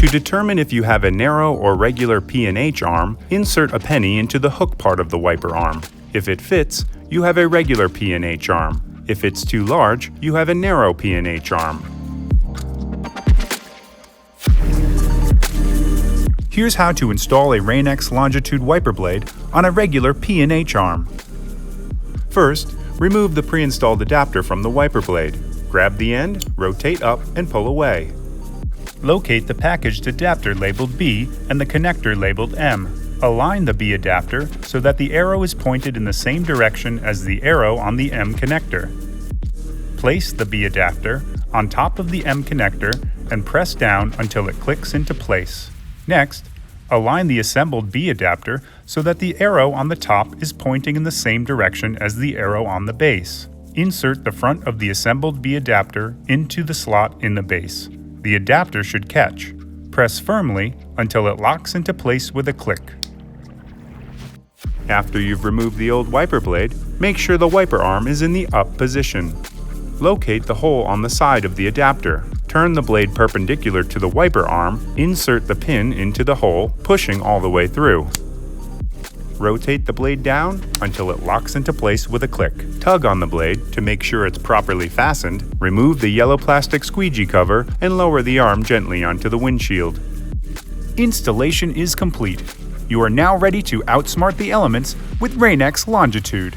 To determine if you have a narrow or regular P&H arm, insert a penny into the hook part of the wiper arm. If it fits, you have a regular P&H arm. If it's too large, you have a narrow P&H arm. Here's how to install a Rain-X Longitude wiper blade on a regular P&H arm. First, remove the pre-installed adapter from the wiper blade. Grab the end, rotate up, and pull away. Locate the packaged adapter labeled B and the connector labeled M. Align the B adapter so that the arrow is pointed in the same direction as the arrow on the M connector. Place the B adapter on top of the M connector and press down until it clicks into place. Next, align the assembled B adapter so that the arrow on the top is pointing in the same direction as the arrow on the base. Insert the front of the assembled B adapter into the slot in the base. The adapter should catch. Press firmly until it locks into place with a click. After you've removed the old wiper blade, make sure the wiper arm is in the up position. Locate the hole on the side of the adapter. Turn the blade perpendicular to the wiper arm, insert the pin into the hole, pushing all the way through. Rotate the blade down until it locks into place with a click. Tug on the blade to make sure it's properly fastened, remove the yellow plastic squeegee cover, and lower the arm gently onto the windshield. Installation is complete. You are now ready to outsmart the elements with Rain-X Longitude.